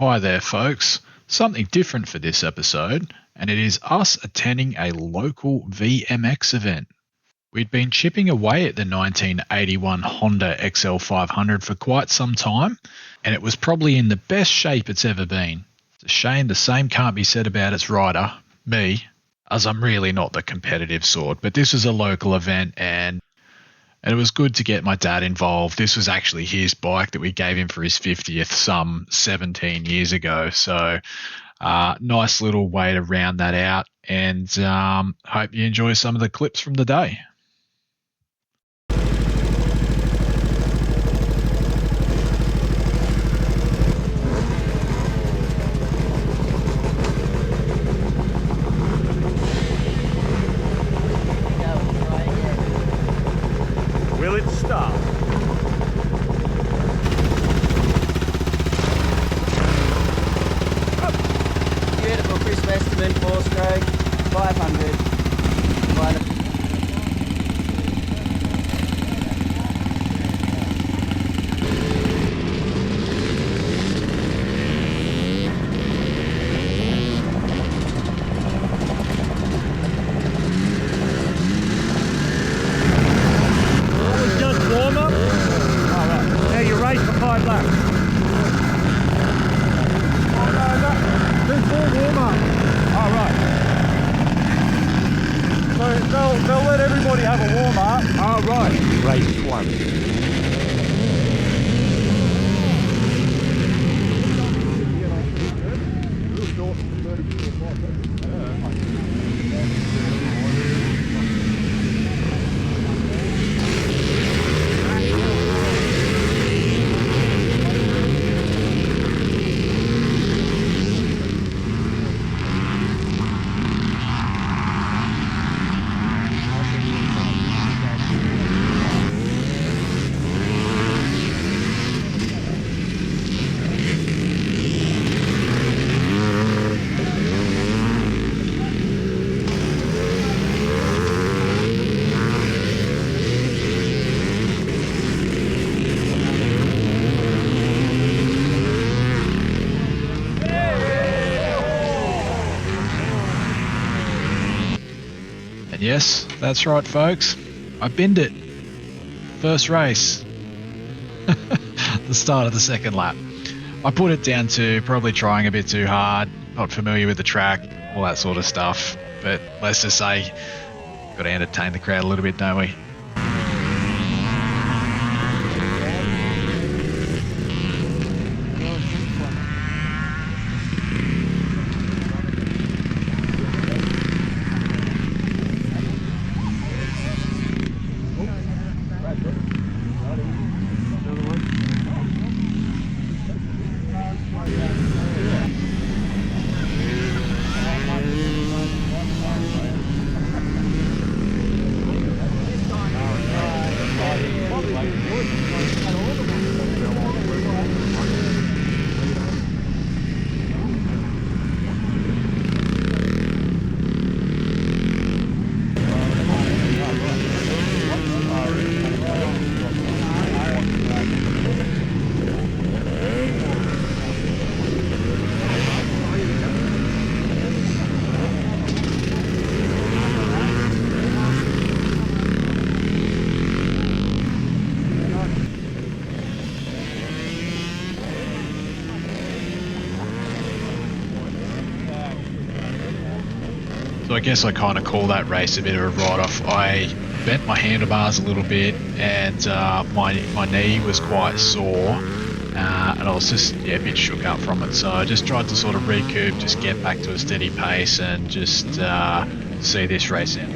Hi there folks, something different for this episode, and it is us attending a local VMX event. We'd been chipping away at the 1981 Honda XL500 for quite some time, and it was probably in the best shape it's ever been. It's a shame the same can't be said about its rider, me, as I'm really not the competitive sort, but this was a local event and it was good to get my dad involved. This was actually his bike that we gave him for his 50th some 17 years ago. So nice little way to round that out, and hope you enjoy some of the clips from the day. Will it start? Beautiful crisp estimate, 4-stroke, 500. They'll let everybody have a warm-up. Oh, right. Race one. And yes, that's right folks, I binned it. First race. The start of the second lap. I put it down to probably trying a bit too hard, not familiar with the track, all that sort of stuff. But let's just say, got to entertain the crowd a little bit, don't we? So I guess I kind of call that race a bit of a write-off. I bent my handlebars a little bit, and my knee was quite sore, and I was just a bit shook up from it. So I just tried to sort of recoup, just get back to a steady pace, and just see this race out.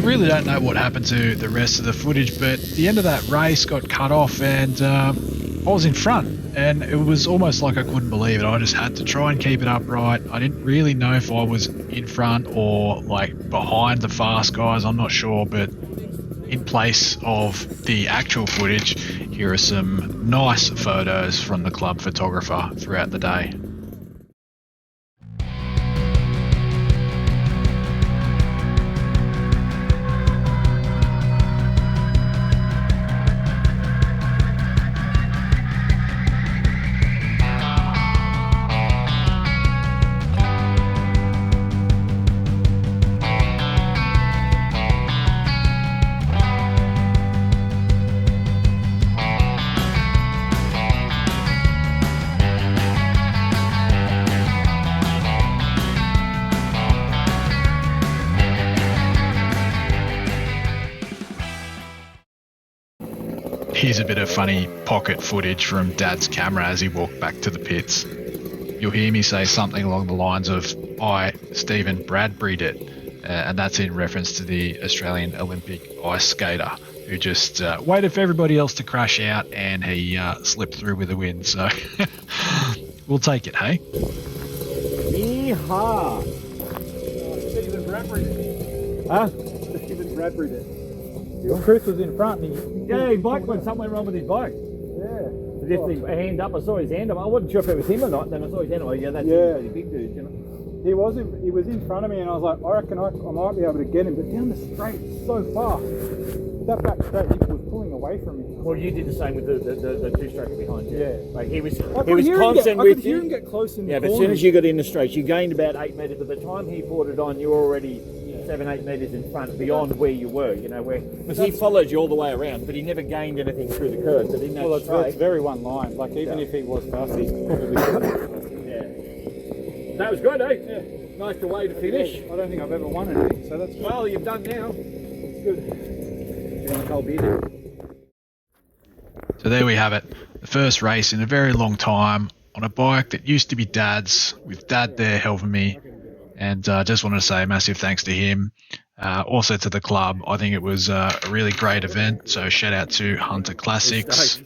I really don't know what happened to the rest of the footage, but the end of that race got cut off and I was in front, and it was almost like I couldn't believe it. I just had to try and keep it upright. I didn't really know if I was in front or like behind the fast guys, I'm not sure, but in place of the actual footage, here are some nice photos from the club photographer throughout the day. Here's a bit of funny pocket footage from Dad's camera as he walked back to the pits. You'll hear me say something along the lines of, I, Stephen Bradbury'd it, and that's in reference to the Australian Olympic ice skater who just waited for everybody else to crash out and he slipped through with the win. So we'll take it, hey? Yeehaw! Stephen Bradbury did. Huh? Stephen Bradbury did. Chris was in front and Yeah, his bike went somewhere wrong with his bike. yeah. Just his hand up, I saw his hand up. I wasn't sure if it was him or not, then I saw his hand up. Yeah, that's a pretty big dude, you know. He was in front of me and I was like, I reckon I might be able to get him, but down the straight it's so fast. That back straight he was pulling away from me. Well, you did the same with the two-stroker behind you. Yeah. Like he was I constant could with hear you. him get close in the Yeah, but as corner. soon as you got in the straight, you gained about 8 metres. By the time he poured it on, you were already 7-8 metres in front, beyond where you were. You know, because he followed you all the way around, but he never gained anything through the curves. So in that Well, straight, it's very one line. Like even if he was fast, he's probably yeah. That was good, eh? Yeah. Nice way to finish. I don't think I've ever won anything, so that's Well, you've done now. it's good. You want a cold beer now? So there we have it. The first race in a very long time on a bike that used to be Dad's, with Dad there helping me. And I just wanted to say a massive thanks to him. Also to the club. I think it was a really great event. So shout out to Hunter Classics.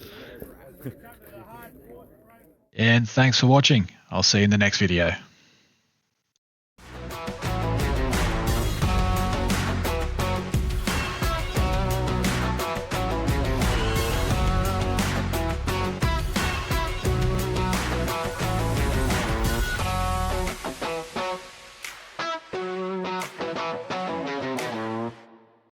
And thanks for watching. I'll see you in the next video.